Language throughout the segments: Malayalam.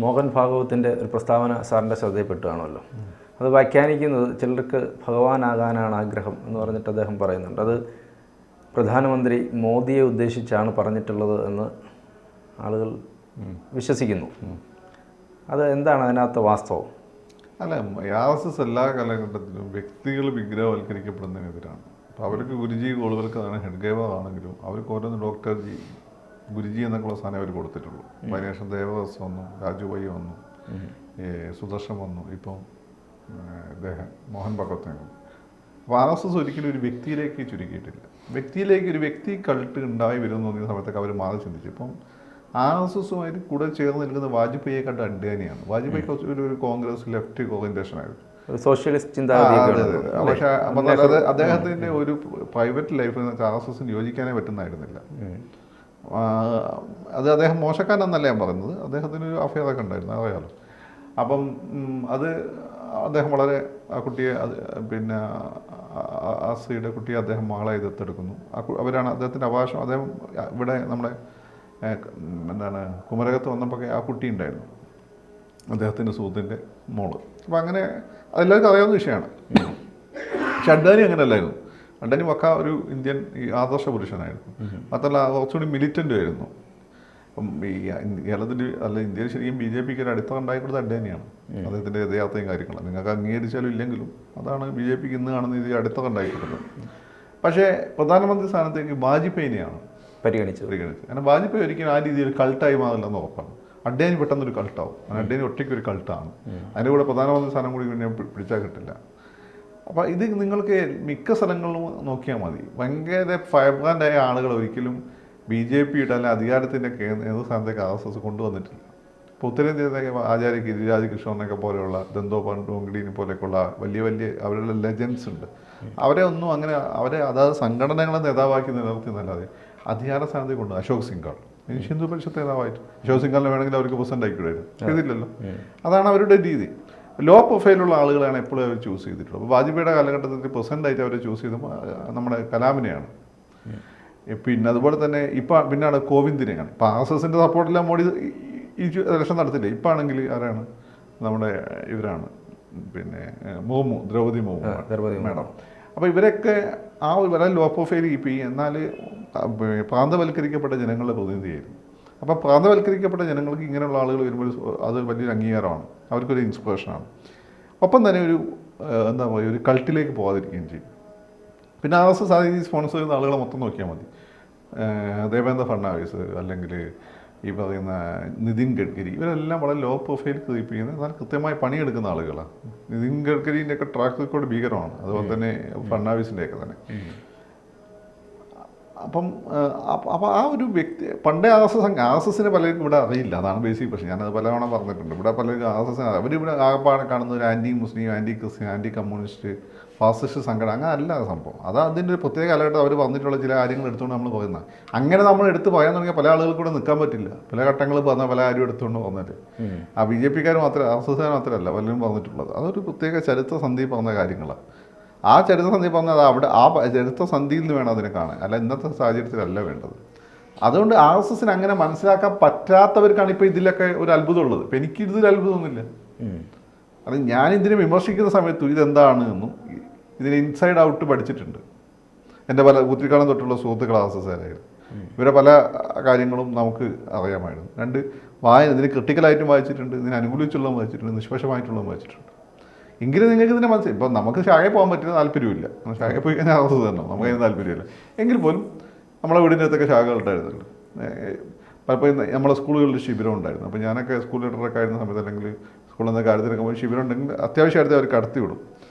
മോഹൻ ഭാഗവത്തിൻ്റെ ഒരു പ്രസ്താവന സാറിൻ്റെ ശ്രദ്ധയിൽപ്പെട്ടുകയാണല്ലോ. അത് വ്യാഖ്യാനിക്കുന്നത് ചിലർക്ക് ഭഗവാനാകാനാണ് ആഗ്രഹം എന്ന് പറഞ്ഞിട്ട് അദ്ദേഹം പറയുന്നുണ്ട്. അത് പ്രധാനമന്ത്രി മോദിയെ ഉദ്ദേശിച്ചാണ് പറഞ്ഞിട്ടുള്ളത് എന്ന് ആളുകൾ വിശ്വസിക്കുന്നു. അത് എന്താണ് അതിനകത്ത് വാസ്തവം? അല്ല, RSS എല്ലാ കാലഘട്ടത്തിലും വ്യക്തികൾ വിഗ്രഹവൽക്കരിക്കപ്പെടുന്നതിനെതിരാണ്. അപ്പോൾ അവർക്ക് ഗുരുജി ഗോളുകൾക്കാണ് ഹെഡ്ഗേവാർ ആണെങ്കിലും അവർക്ക് ഓരോന്ന് ഡോക്ടർ ജി ഗുരുജി എന്നൊക്കെയുള്ള സാധനം അവർ കൊടുത്തിട്ടുള്ളൂ. അതിനുശേഷം ദേവദാസ് വന്നു, രാജുഭായി വന്നു, സുദർശൻ വന്നു, ഇപ്പം ഇദ്ദേഹം മോഹൻ ഭഗവത് വന്നു. അപ്പോൾ RSS ഒരിക്കലും ഒരു വ്യക്തിയിലേക്ക് ചുരുക്കിയിട്ടില്ല. വ്യക്തിയിലേക്ക് ഒരു വ്യക്തി കൾട്ട് ഉണ്ടായി വരുമെന്ന് തോന്നിയ സമയത്തൊക്കെ അവർ മാറി ചിന്തിച്ചു. ഇപ്പം RSSുമായിട്ട് കൂടെ ചേർന്ന് നിൽക്കുന്ന വാജ്പേയിയെ കണ്ട അഡ്വാനിയാണ്. വാജ്പേയി ഒരു കോൺഗ്രസ് ലെഫ്റ്റ് ഓറിയന്റേഷൻ ആയിരുന്നു, സോഷ്യലിസ്റ്റ് ചിന്താഗതി. പക്ഷേ അദ്ദേഹത്തിൻ്റെ ഒരു പ്രൈവറ്റ് ലൈഫ് RSSന് യോജിക്കാനേ പറ്റുന്നതായിരുന്നില്ല. അത് അദ്ദേഹം മോശക്കാരനെന്നല്ല ഞാൻ പറയുന്നത്, അദ്ദേഹത്തിന് ഒരു അഫയറൊക്കെ ഉണ്ടായിരുന്നു, അറിയാലോ. അപ്പം അത് അദ്ദേഹം വളരെ ആ കുട്ടിയെ പിന്നെ ആ സ്ത്രീയുടെ കുട്ടിയെ അദ്ദേഹം മകളായി ദത്തെടുക്കുന്നു. അവരാണ് അദ്ദേഹത്തിൻ്റെ അവകാശം. അദ്ദേഹം ഇവിടെ നമ്മുടെ എന്താണ് കുമരകത്ത് വന്നപ്പോൾ ആ കുട്ടി ഉണ്ടായിരുന്നു, അദ്ദേഹത്തിൻ്റെ സുഹൃത്തിൻ്റെ മോള്. അപ്പം അങ്ങനെ അതെല്ലാവർക്കും അറിയാവുന്ന വിഷയമാണ്. പക്ഷെ അഡ്വാനി അങ്ങനെയല്ലായിരുന്നു. അഡ്വാനി പക്ക ഒരു ഇന്ത്യൻ ആദർശ പുരുഷനായിരുന്നു. മാത്രമല്ല കുറച്ചുകൂടി മിലിറ്റൻ്റ് ആയിരുന്നു. അപ്പം ഈ കേരളത്തിൽ അല്ല ഇന്ത്യയിൽ ശരിക്കും BJPക്ക് ഒരു അടിത്തറ ഉണ്ടായിക്കൊടുത്ത അഡ്വാനിയാണ്. അദ്ദേഹത്തിൻ്റെ യഥാർത്ഥയും കാര്യങ്ങളും നിങ്ങൾക്ക് അംഗീകരിച്ചാലും ഇല്ലെങ്കിലും അതാണ് BJPക്ക് ഇന്ന് കാണുന്ന ഇത് അടിത്തറ ഉണ്ടായിക്കൊടുക്കുന്നത്. പക്ഷേ പ്രധാനമന്ത്രി സ്ഥാനത്തേക്ക് വാജ്പേയിനെയാണ് പരിഗണിച്ചത്. കാരണം വാജ്പേയി ഒരിക്കലും ആ രീതിയിൽ കൾട്ടായി മാറില്ലെന്ന് ഉറപ്പാണ്. അഡ്വാനി പെട്ടെന്നൊരു കൾട്ടാവും. അഡ്വാനി ഒറ്റയ്ക്ക് ഒരു കൾട്ടാണ്. അതിൻ്റെ കൂടെ പ്രധാനമന്ത്രി സ്ഥാനം കൂടി പിന്നെ പിടിച്ചാൽ കിട്ടില്ല. അപ്പോൾ ഇത് നിങ്ങൾക്ക് മിക്ക സ്ഥലങ്ങളിലും നോക്കിയാൽ മതി. ഭയങ്കര ഫൈബ്രൻ്റായ ആളുകൾ ഒരിക്കലും BJPയുടെ അല്ലെ അധികാരത്തിൻ്റെ നേതൃസ്ഥാനത്തേക്ക് RSS കൊണ്ടുവന്നിട്ടില്ല. ഇപ്പോൾ ഉത്തരേന്ത്യയിലെ ആചാര്യ ഗിരിരാജ് കൃഷ്ണനൊക്കെ പോലെയുള്ള ദന്തോപാൻ ഡോങ്കിഡിനെ പോലെയൊക്കെയുള്ള വലിയ വലിയ അവരുടെ ലെജൻസ് ഉണ്ട്. അവരെ ഒന്നും അങ്ങനെ അവരെ അതായത് സംഘടനകളെ നേതാവാക്കി നിലനിർത്തിയെന്നല്ലാതെ അധികാര സ്ഥാനത്തേക്ക് കൊണ്ട് അശോക് സിംഗാൾ ഹിന്ദു പരിഷത്ത് നേതാവായിട്ട് അശോക് സിംഗാളിനെ വേണമെങ്കിൽ അവർക്ക് പ്രസിഡന്റ് ആക്കിവിടായിരുന്നു, ചെയ്തില്ലല്ലോ. അതാണ് അവരുടെ രീതി. ലോ പ്രൊഫൈലുള്ള ആളുകളാണ് എപ്പോഴും അവർ ചൂസ് ചെയ്തിട്ടുള്ളത്. അപ്പോൾ വാജ്പേയിയുടെ കാലഘട്ടത്തിൽ പ്രസിഡൻ്റായിട്ട് അവർ ചൂസ് ചെയ്ത് നമ്മുടെ കലാമിനെയാണ്. പിന്നെ അതുപോലെ തന്നെ ഇപ്പം പിന്നാണ് കോവിന്ദിനെയാണ്. ഇപ്പം RSSൻ്റെ സപ്പോർട്ടെല്ലാം മോഡി ഈ ഇലക്ഷൻ നടത്തില്ലേ. ഇപ്പം ആണെങ്കിൽ ആരാണ് നമ്മുടെ ഇവരാണ് പിന്നെ മുർമു, ദ്രൗപദി മുർമു മാഡം. അപ്പോൾ ഇവരൊക്കെ ആ ഒരു വളരെ ലോ പ്രൊഫൈൽ കീപ്പ് ചെയ്യും. എന്നാൽ പ്രാന്തവൽക്കരിക്കപ്പെട്ട ജനങ്ങളുടെ പ്രതിനിധിയായിരുന്നു. അപ്പോൾ പ്രാന്തവൽക്കരിക്കപ്പെട്ട ജനങ്ങൾക്ക് ഇങ്ങനെയുള്ള ആളുകൾ വരുമ്പോൾ അത് വലിയൊരു അംഗീകാരമാണ്, അവർക്കൊരു ഇൻസ്പിറേഷനാണ്. ഒപ്പം തന്നെ ഒരു എന്താ പറയുക ഒരു കൾട്ടിലേക്ക് പോകാതിരിക്കുകയും ചെയ്യും. പിന്നെ RSS ആദ്യം സ്പോൺസർ ചെയ്യുന്ന ആളുകളെ മൊത്തം നോക്കിയാൽ മതി. ദേവേന്ദ്ര ഫഡ്നാവിസ് അല്ലെങ്കിൽ ഈ പറയുന്ന നിതിൻ ഗഡ്കരി, ഇവരെല്ലാം വളരെ ലോ പ്രൊഫൈൽ കീപ്പ് ചെയ്യുന്ന എന്നാൽ കൃത്യമായി പണിയെടുക്കുന്ന ആളുകളാണ്. നിതിൻ ഗഡ്കരിൻ്റെയൊക്കെ ട്രാക്ക് റെക്കോർഡ് ഭീകരമാണ്. അതുപോലെ തന്നെ ഫഡ്നാവിസിൻ്റെയൊക്കെ തന്നെ. അപ്പം ആ ഒരു വ്യക്തി പണ്ടേ RSSനെ പലർക്കും ഇവിടെ അറിയില്ല. അതാണ് ബേസിക് പ്രശ്നം. ഞാനത് പലവണ്ണം പറഞ്ഞിട്ടുണ്ട്. ഇവിടെ പലർക്കും RSS അവരിവിടെ ആകപ്പാടെ കാണുന്ന ഒരു anti Muslim, anti Christian, anti communist, fascist സംഘടന അങ്ങനെ അല്ല സംഭവം. അത് അതിൻ്റെ ഒരു പ്രത്യേക കാലഘട്ടം അവർ പറഞ്ഞിട്ടുള്ള ചില കാര്യങ്ങൾ എടുത്തുകൊണ്ട് നമ്മൾ പറയുന്നത്. അങ്ങനെ നമ്മൾ എടുത്ത് പറയാൻ തുടങ്ങിയാൽ പല ആളുകൾക്ക് കൂടെ നിൽക്കാൻ പറ്റില്ല. പല ഘട്ടങ്ങൾ പറഞ്ഞാൽ പല കാര്യം എടുത്തുകൊണ്ട് വന്നിട്ട് ആ BJPക്കാർ മാത്രമേ RSSകാർ മാത്രമല്ല പലരും പറഞ്ഞിട്ടുള്ളത്. അതൊരു പ്രത്യേക ചരിത്ര സന്ധി പറഞ്ഞ കാര്യങ്ങളാണ്. ആ ചരിത്ര സന്ധി പറഞ്ഞാൽ അവിടെ ആ ചരിത്ര സന്ധിയിൽ നിന്ന് വേണം അതിനെ കാണാൻ, അല്ല ഇന്നത്തെ സാഹചര്യത്തിലല്ല വേണ്ടത്. അതുകൊണ്ട് RSSന് അങ്ങനെ മനസ്സിലാക്കാൻ പറ്റാത്തവർക്കാണ് ഇപ്പോൾ ഇതിലൊക്കെ ഒരു അത്ഭുതമുള്ളത്. ഇപ്പം എനിക്കിതിൽ അത്ഭുതമൊന്നുമില്ല. അത് ഞാനിതിനെ വിമർശിക്കുന്ന സമയത്ത് ഇതെന്താണ് എന്നും ഇതിന് ഇൻസൈഡ് ഔട്ട് പഠിച്ചിട്ടുണ്ട്. എൻ്റെ പല കുത്തിക്കാലം തൊട്ടുള്ള സുഹൃത്തുക്കൾ RSSകാരായിരുന്നു. ഇവരെ പല കാര്യങ്ങളും നമുക്ക് അറിയാമായിരുന്നു. രണ്ട് ഇതിന് ക്രിട്ടിക്കലായിട്ടും വായിച്ചിട്ടുണ്ട്, ഇതിനെ അനുകൂലിച്ചുള്ളതും വായിച്ചിട്ടുണ്ട്, നിഷ്പക്ഷമായിട്ടുള്ളതും വായിച്ചിട്ടുണ്ട്. എങ്കിലും നിങ്ങൾക്ക് ഇതിനെ മനസ്സിലായി. ഇപ്പം നമുക്ക് ഷായെ പോകാൻ പറ്റുന്ന താല്പര്യമില്ല. ഷായെ പോയി കഴിഞ്ഞാൽ RSS തന്നെ, നമുക്ക് അതിന് താല്പര്യമില്ല. എങ്കിൽ പോലും നമ്മളെ വീടിൻ്റെ അടുത്തൊക്കെ ശാഖകൾ ഉണ്ടായിരുന്നല്ലോ. പലപ്പോഴും നമ്മളെ സ്കൂളുകളിൽ ശിബിരം ഉണ്ടായിരുന്നു. അപ്പോൾ ഞാനൊക്കെ സ്കൂൾ ലീഡറൊക്കെ ആയിരുന്ന സമയത്ത് അല്ലെങ്കിൽ സ്കൂളിൽ നിന്ന് കാര്യത്തിനൊക്കെ പോയി ശിബിരം ഉണ്ടെങ്കിൽ അത്യാവശ്യമായിട്ട് അവർ കടത്തി വിടും.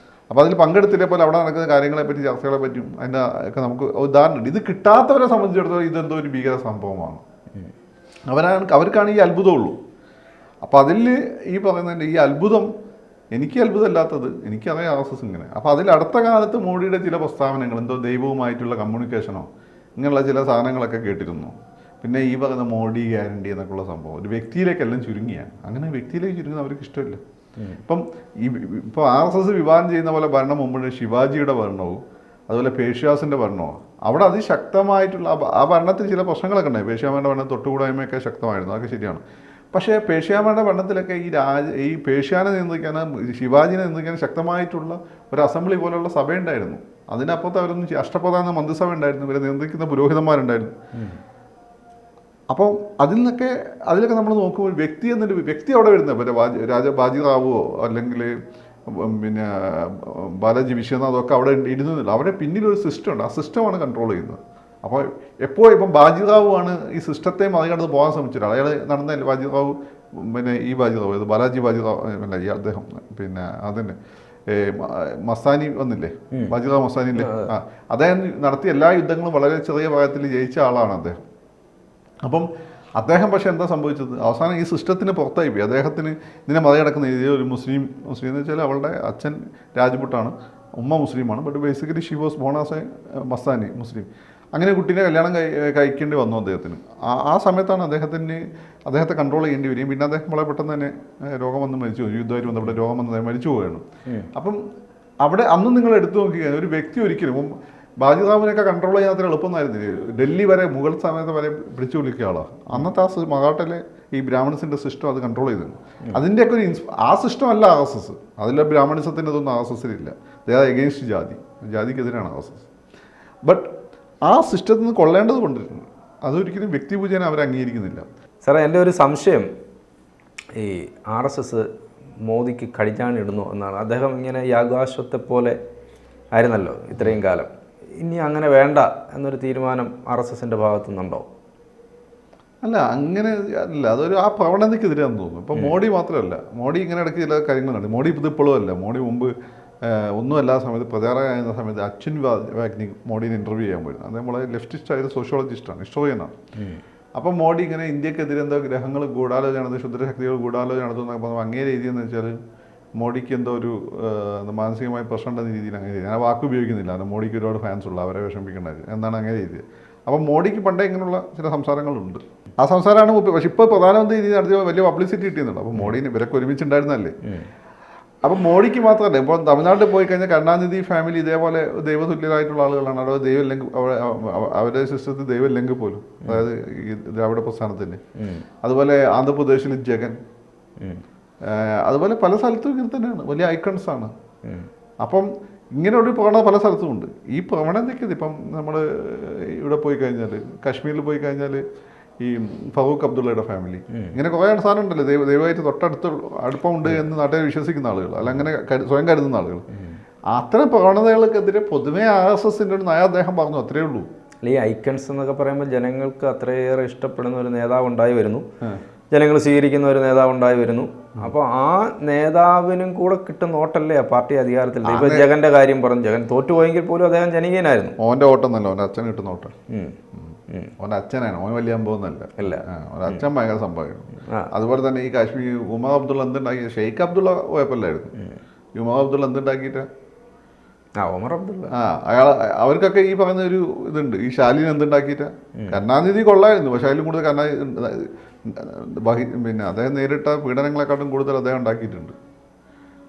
അപ്പോൾ അതിൽ പങ്കെടുത്തില്ലേ പോലെ അവിടെ നടക്കുന്ന കാര്യങ്ങളെപ്പറ്റി ചർച്ചകളെ പറ്റും അതിൻ്റെ ഒക്കെ നമുക്ക് ഉദാഹരണമുണ്ട്. ഇത് കിട്ടാത്തവരെ സംബന്ധിച്ചിടത്തോളം ഇതെന്തോ ഒരു ഭീകര സംഭവമാണ്. അവർക്കാണ് ഈ അത്ഭുതമുള്ളൂ. അപ്പോൾ അതിൽ ഈ പറയുന്നതിൻ്റെ ഈ അത്ഭുതം എനിക്ക് അത്ഭുതമില്ലാത്തത് എനിക്കറിയാം RSS ഇങ്ങനെ. അപ്പോൾ അതിൽ അടുത്ത കാലത്ത് മോഡിയുടെ ചില പ്രസ്താവനകൾ എന്തോ ദൈവവുമായിട്ടുള്ള കമ്മ്യൂണിക്കേഷനോ ഇങ്ങനെയുള്ള ചില സാധനങ്ങളൊക്കെ കേട്ടിരുന്നു. പിന്നെ ഈ പറയുന്ന മോഡി ഗ്യാരണ്ടി എന്നൊക്കെയുള്ള സംഭവം ഒരു വ്യക്തിയിലേക്കെല്ലാം ചുരുങ്ങിയാണ്. അങ്ങനെ വ്യക്തിയിലേക്ക് ചുരുങ്ങുന്ന അവർക്ക് ഇഷ്ടമില്ല. ഇപ്പോൾ RSS വിഭാവനം ചെയ്യുന്ന പോലെ ഭരണം മുമ്പ് ശിവാജിയുടെ ഭരണവും അതുപോലെ പേഷ്യാസിൻ്റെ ഭരണവും അവിടെ അതിശക്തമായിട്ടുള്ള ആ ഭരണത്തിൽ ചില പ്രശ്നങ്ങളൊക്കെ ഉണ്ടായി. പേഷ്യാമ്മയുടെ ഭരണം തൊട്ടുകൂടായ്മയൊക്കെ ശക്തമായിരുന്നു, അതൊക്കെ ശരിയാണ്. പക്ഷേ പേഷ്യാമയുടെ ഭരണത്തിലൊക്കെ ഈ പേഷ്യാനെ നിയന്ത്രിക്കാൻ, ശിവാജിനെ നിയന്ത്രിക്കാൻ ശക്തമായിട്ടുള്ള ഒരു അസംബ്ലി പോലുള്ള സഭയുണ്ടായിരുന്നു. അതിനപ്പുറത്ത് അവരൊന്നും അഷ്ടപ്രധാന മന്ത്രിസഭ ഉണ്ടായിരുന്നു, ഇവരെ നിയന്ത്രിക്കുന്ന പുരോഹിതന്മാരുണ്ടായിരുന്നു. അപ്പോൾ അതിലൊക്കെ നമ്മൾ നോക്കുമ്പോൾ വ്യക്തി അവിടെ വരുന്നത് പിന്നെ ബാജിറാവുവോ അല്ലെങ്കിൽ പിന്നെ ബാലാജി വിശ്വനാഥോ ഒക്കെ അവിടെ ഇരുന്നില്ല. അവരുടെ പിന്നിലൊരു സിസ്റ്റം ഉണ്ട്, ആ സിസ്റ്റമാണ് കൺട്രോൾ ചെയ്യുന്നത്. അപ്പോൾ ഇപ്പം ബാജിറാവു ആണ് ഈ സിസ്റ്റത്തെ മറികടന്ന് പോകാൻ ശ്രമിച്ചിട്ട് അയാൾ നടന്ന ബാജിറാവു, പിന്നെ ഈ ബാജിറാവു ഇത് ബാലാജി ബാജിറാവു അല്ല ഈ അദ്ദേഹം, പിന്നെ അതിന് മസ്താനി വന്നില്ലേ, ബാജിറാവു മസ്താനിയില്ലേ, അദ്ദേഹം നടത്തിയ എല്ലാ യുദ്ധങ്ങളും വളരെ ചെറിയ പ്രായത്തിൽ ജയിച്ച ആളാണ് അദ്ദേഹം. അപ്പം അദ്ദേഹം പക്ഷേ എന്താ സംഭവിച്ചത്, അവസാനം ഈ സിസ്റ്റത്തിന് പുറത്തായി പോയി. അദ്ദേഹത്തിന് ഇതിനെ മറികടക്കുന്ന ഒരു മുസ്ലിം എന്ന് വെച്ചാൽ അവളുടെ അച്ഛൻ രാജ്പുട്ടാണ്, ഉമ്മ മുസ്ലിമാണ്, but basically she was born as a Mastani Muslim. അങ്ങനെ കുട്ടീനെ കല്യാണം കഴിക്കേണ്ടി വന്നു അദ്ദേഹത്തിന്. ആ സമയത്താണ് അദ്ദേഹത്തെ കൺട്രോൾ ചെയ്യേണ്ടി വരികയും പിന്നെ അദ്ദേഹം വളരെ പെട്ടെന്ന് തന്നെ രോഗം വന്ന് മരിച്ചു, യുദ്ധമായിട്ട് ബന്ധപ്പെട്ട രോഗം വന്ന് മരിച്ചു പോവുകയാണ്. അപ്പം അവിടെ അന്ന് നിങ്ങൾ എടുത്തു നോക്കുകയാണ്, ഒരു വ്യക്തി ഒരിക്കലും ബാജിറാവുവിനൊക്കെ കൺട്രോൾ ചെയ്യാത്ത എളുപ്പമൊന്നായിരുന്നില്ല. ഡൽഹി വരെ മുഗൾ സമയത്ത് വരെ പിടിച്ചു വിളിക്കുക ആളാണ്. അന്നത്തെ മറാഠയിലെ ഈ ബ്രാഹ്മണിസിൻ്റെ സിസ്റ്റം അത് കൺട്രോൾ ചെയ്തിരുന്നു. അതിൻ്റെയൊക്കെ ആ സിസ്റ്റം അല്ല RSS. അതിലെ ബ്രാഹ്മണിസത്തിൻ്റെ ഇതൊന്നും RSSലില്ല. ദേ ആർ എഗെയിൻസ്റ്റ് ജാതിക്കെതിരാണ് RSS. ബട്ട് ആ സിസ്റ്റത്തിൽ നിന്ന് കൊള്ളേണ്ടത് കൊണ്ടിരുന്നു. അതൊരിക്കലും വ്യക്തിപൂജനെ അവർ അംഗീകരിക്കുന്നില്ല. സാറേ, എൻ്റെ ഒരു സംശയം ഈ RSS മോദിക്ക് കടിഞ്ഞാണിടുന്നു എന്നാണ്. അദ്ദേഹം ഇങ്ങനെ യാഗാശ്വത്തെ പോലെ ആയിരുന്നല്ലോ ഇത്രയും കാലം. ഇനി അങ്ങനെ വേണ്ട എന്നൊരു തീരുമാനം RSSൻ്റെ ഭാഗത്തു നിന്നുണ്ടോ? അല്ല, അങ്ങനെ അല്ല, അതൊരു ആ പ്രവണതയ്ക്കെതിരാന്ന് തോന്നുന്നു. ഇപ്പം മോഡി മാത്രമല്ല, മോഡി ഇങ്ങനെ ഇടയ്ക്ക് ചില കാര്യങ്ങളുണ്ട്. മോഡി ഇതിപ്പോഴും അല്ല, മോഡി മുമ്പ് ഒന്നും അല്ലാത്ത സമയത്ത് പ്രചാരകമായിരുന്ന സമയത്ത് അച്യുൻ വാഗ്നിക് മോഡീനെ ഇൻ്റർവ്യൂ ചെയ്യാൻ പോയിരുന്നു. അത് നമ്മളെ ലെഫ്റ്റിസ്റ്റ് ആയത് സോഷ്യോളജിസ്റ്റാണ്, ഹിസ്റ്റോറിയനാണ്. അപ്പം മോഡി ഇങ്ങനെ ഇന്ത്യക്കെതിരെ എന്തോ ഗ്രഹങ്ങൾ ഗൂഢാലോചന നടത്തും, ക്ഷുദ്രശക്തികൾ ഗൂഢാലോചന നടത്തുന്നൊക്കെ പറഞ്ഞു. അങ്ങേ രീതി എന്ന് വെച്ചാൽ മോഡിക്ക് എന്തോ ഒരു മാനസികമായ പ്രശ്നം ഉണ്ടെന്ന രീതിയിൽ അങ്ങനെ ഞാൻ ആ വാക്ക് ഉപയോഗിക്കുന്നില്ല. അത് മോഡിക്ക് ഒരുപാട് ഫാൻസ് ഉള്ള, അവരെ വിഷമിക്കേണ്ടത് എന്നാണ് അങ്ങനെ രീതി. അപ്പം മോഡിക്ക് പണ്ടേ ഇങ്ങനെയുള്ള ചില സംസാരങ്ങളുണ്ട്. ആ സംസാരമാണ്. പക്ഷെ ഇപ്പോൾ പ്രധാനമന്ത്രി രീതി നടത്തിയ വലിയ പബ്ലിസിറ്റി കിട്ടിയെന്നുണ്ട്. അപ്പോൾ മോഡിന് ഇവരൊക്കെ ഒരുമിച്ചുണ്ടായിരുന്നല്ലേ. അപ്പം മോഡിക്ക് മാത്രമല്ല, ഇപ്പോൾ തമിഴ്നാട്ടിൽ പോയി കഴിഞ്ഞാൽ കരുണാനിധി ഫാമിലി ഇതേപോലെ ദൈവതുല്യരായിട്ടുള്ള ആളുകളാണ്. അവിടെ ദൈവമില്ലെങ്കിൽ അവരുടെ സിസ്റ്റത്തിൽ ദൈവമില്ലെങ്കിൽ പോലും, അതായത് ഈ ദ്രാവിഡ പ്രസ്ഥാനത്തിന്. അതുപോലെ ആന്ധ്രാപ്രദേശിൽ ജഗൻ, അതുപോലെ പല സ്ഥലത്തും ഇങ്ങനെ തന്നെയാണ്, വലിയ ഐക്കൺസ് ആണ്. അപ്പം ഇങ്ങനെ ഒരു പ്രവണത പല സ്ഥലത്തും ഉണ്ട്. ഈ പ്രവണതയ്ക്ക് ഇപ്പം നമ്മൾ ഇവിടെ പോയി കഴിഞ്ഞാൽ, കാശ്മീരിൽ പോയി കഴിഞ്ഞാൽ ഈ ഫറൂഖ് അബ്ദുള്ളയുടെ ഫാമിലി, ഇങ്ങനെ കുറേ സാധനം ഉണ്ടല്ലോ, ദൈവമായിട്ട് അടുപ്പമുണ്ട് എന്ന് നാട്ടുകാർ വിശ്വസിക്കുന്ന ആളുകൾ, അല്ല അങ്ങനെ സ്വയം കരുതുന്ന ആളുകൾ. അത്തരം പ്രവണതകൾക്കെതിരെ പൊതുവേ RSSൻ്റെ ഒരു നയ അദ്ദേഹം പറഞ്ഞു, അത്രയേ ഉള്ളൂ. ഈ ഐക്കൺസ് എന്നൊക്കെ പറയുമ്പോൾ ജനങ്ങൾക്ക് അത്രയേറെ ഇഷ്ടപ്പെടുന്ന ഒരു നേതാവ് ഉണ്ടായി വരുന്നു, ജനങ്ങൾ സ്വീകരിക്കുന്ന ഒരു നേതാവ് ഉണ്ടായി വരുന്നു. അപ്പോൾ ആ നേതാവിനും കൂടെ കിട്ടുന്ന ഓട്ടല്ലേ ആ പാർട്ടി അധികാരത്തിൽ. ഇപ്പൊ ജഗന്റെ കാര്യം പറഞ്ഞു, ജഗൻ തോറ്റുപോയെങ്കിൽ പോലും അദ്ദേഹം ജനകീയനായിരുന്നു. ഓൻ്റെ ഓട്ടം എന്നല്ല, ഓൻ്റെ അച്ഛൻ കിട്ടുന്ന ഓട്ടം. ഓൻ്റെ അച്ഛനാണ്, ഓൻ വലിയ സംഭവമൊന്നുമല്ല. അല്ല, ഓൻ്റെ അച്ഛൻ ഭയങ്കര സംഭവമായിരുന്നു. അതുപോലെ തന്നെ ഈ കാശ്മീർ ഉമർ അബ്ദുള്ള എന്തുണ്ടാക്കി, ഷെയ്ഖ് അബ്ദുള്ള കുഴപ്പമില്ലായിരുന്നു. ഉമർ അബ്ദുള്ള എന്തുണ്ടാക്കിയിട്ട് ഉമർ അബ്ദുള്ള അവർക്കൊക്കെ ഈ പറയുന്ന ഒരു ഇതുണ്ട്. ഈ ശാലിന് എന്തുണ്ടാക്കിയിട്ട് കരുണാനിധി കൊള്ളായിരുന്നു, പക്ഷെ അതിലും കൂടുതൽ പിന്നെ അദ്ദേഹം നേരിട്ട പീഡനങ്ങളെക്കാട്ടും കൂടുതൽ അദ്ദേഹം ഉണ്ടാക്കിയിട്ടുണ്ട്.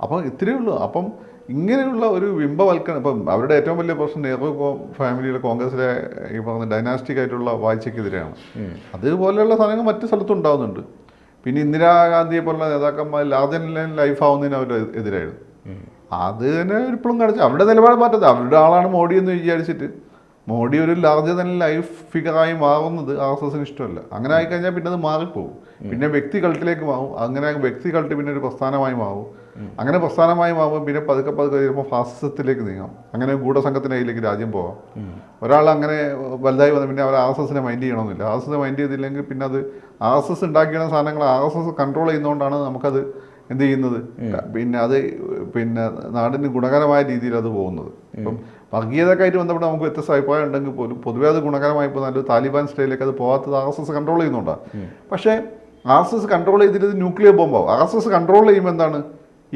അപ്പം ഇത്രയേ ഉള്ളൂ. അപ്പം ഇങ്ങനെയുള്ള ഒരു ബിംബവൽക്കരണം, ഇപ്പം അവരുടെ ഏറ്റവും വലിയ പ്രശ്നം നെഹ്റു ഫാമിലിയിലെ കോൺഗ്രസിലെ ഈ പറഞ്ഞ ഡൈനാസ്റ്റിക് ആയിട്ടുള്ള വാഴ്ചയ്ക്കെതിരെയാണ്. അതുപോലെയുള്ള സാധനങ്ങൾ മറ്റു സ്ഥലത്തും ഉണ്ടാകുന്നുണ്ട്. പിന്നെ ഇന്ദിരാഗാന്ധിയെ പോലുള്ള നേതാക്കന്മാർ ലാർജർ ദാൻ ലൈഫ് ആവുന്നതിന് അവർ എതിരായിരുന്നു. അത് തന്നെ ഇപ്പോഴും കാണിച്ചു. അവരുടെ നിലപാട് മാറ്റത്, അവരുടെ ആളാണ് മോഡി എന്ന് വിചാരിച്ചിട്ട് മോഡി ഒരു ലാർജർ ദാൻ ലൈഫ് ഫിഗറായി മാറുന്നത് RSSന് ഇഷ്ടമല്ല. അങ്ങനെ ആയിക്കഴിഞ്ഞാൽ പിന്നെ അത് മാറിപ്പോകും. പിന്നെ വ്യക്തി കൾട്ടിലേക്ക് മാറും. അങ്ങനെ വ്യക്തി കൾട്ട് പിന്നെ ഒരു പ്രസ്ഥാനമായി മാറും. അങ്ങനെ പ്രസ്ഥാനമായി മാറുമ്പോൾ പിന്നെ പതുക്കെ വരുമ്പോൾ ഫാസിസത്തിലേക്ക് നീങ്ങാം. അങ്ങനെ ഗൂഢസംഘത്തിൻ്റെ കയ്യിലേക്ക് രാജ്യം പോകാം. ഒരാൾ അങ്ങനെ വലുതായി വന്ന് പിന്നെ അവർ RSSനെ മൈൻഡ് ചെയ്യണമെന്നില്ല. RSS മൈൻഡ് ചെയ്തില്ലെങ്കിൽ പിന്നെ അത് RSS ഉണ്ടാക്കിയ സാധനങ്ങൾ RSS കൺട്രോൾ ചെയ്യുന്നതുകൊണ്ടാണ് നമുക്കത് എന്ത് ചെയ്യുന്നത്, പിന്നെ അത് പിന്നെ നാടിന് ഗുണകരമായ രീതിയിൽ അത് പോകുന്നത്. ഇപ്പം വർഗീയതക്കായിട്ട് ബന്ധപ്പെട്ട് നമുക്ക് വ്യത്യസ്ത അഭിപ്രായം ഉണ്ടെങ്കിൽ പോലും പൊതുവേ അത് ഗുണകരമായി ഇപ്പോൾ നല്ലൊരു താലിബാൻ സ്റ്റൈലിലേക്ക് അത് പോകാത്തത് RSS കൺട്രോൾ ചെയ്യുന്നുണ്ടാണ്. പക്ഷേ RSS കൺട്രോൾ ചെയ്തിട്ട് ന്യൂക്ലിയർ ബോംബാവും. RSS കൺട്രോൾ ചെയ്യുമ്പോൾ എന്താണ്,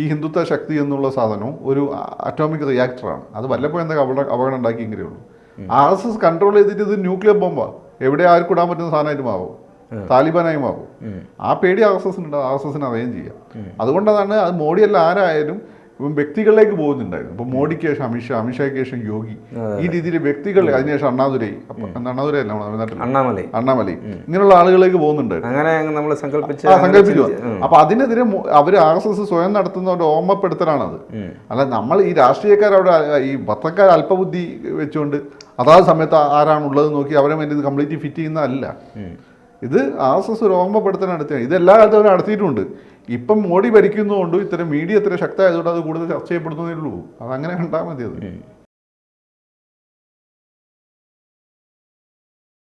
ഈ ഹിന്ദുത്വ ശക്തി എന്നുള്ള സാധനവും ഒരു അറ്റോമിക് റിയാക്ടറാണ്. അത് വല്ലപ്പോഴും എന്തൊക്കെ അപകടം ഉണ്ടാക്കിയെങ്കിലേ ഉള്ളൂ. RSS കൺട്രോൾ ചെയ്തിട്ട് ഇത് ന്യൂക്ലിയർ ബോംബാണ്, എവിടെ ആർക്കും ഇടാൻ പറ്റുന്ന സാധനമായിട്ട് മാറും, താലിബാനായി മാറും. ആ പേടി RSSനുണ്ട്, RSSന് അറിയുകയും ചെയ്യാം. അതുകൊണ്ടാണ് അത് മോഡിയല്ല ആരായാലും ഇപ്പം വ്യക്തികളിലേക്ക് പോകുന്നുണ്ടായിരുന്നു. ഇപ്പം മോഡിക്ക് ശേഷം അമിത്ഷായ്ക്ക് ശേഷം യോഗി, ഈ രീതിയിൽ വ്യക്തികൾ, അതിനുശേഷം അണ്ണാദുരൈ അല്ല നമ്മുടെ നാട്ടിൽ അണ്ണാമലൈ ഇങ്ങനെയുള്ള ആളുകളിലേക്ക് പോകുന്നുണ്ടായിരുന്നു. അങ്ങനെ നമ്മൾ സങ്കല്പിച്ചു. അപ്പൊ അതിനെതിരെ അവർ RSS സ്വയം നടത്തുന്ന ഒരു ഓർമ്മപ്പെടുത്തലാണത്. അല്ല നമ്മൾ ഈ രാഷ്ട്രീയക്കാർ അവിടെ ഈ പത്രക്കാർ അല്പബുദ്ധി വെച്ചുകൊണ്ട് അതാത് സമയത്ത് ആരാണുള്ളത് നോക്കി അവരെ വേണ്ടി ഇത് കംപ്ലീറ്റ് ഫിറ്റ് ചെയ്യുന്നതല്ല. ഇത് RSS ഒരു ഓർമ്മപ്പെടുത്തൽ നടത്തിയാണ്. ഇതെല്ലാ കാലത്തും അവർ നടത്തിയിട്ടുണ്ട്. ഇപ്പം മോഡി ഭരിക്കുന്നതുകൊണ്ട് ഇത്തരം മീഡിയ ഇത്ര ശക്തമായതുകൊണ്ട് അത് കൂടുതൽ ചർച്ച ചെയ്യപ്പെടുന്നതേ ഉള്ളൂ. അതങ്ങനെ കണ്ടാൽ മതി അത്.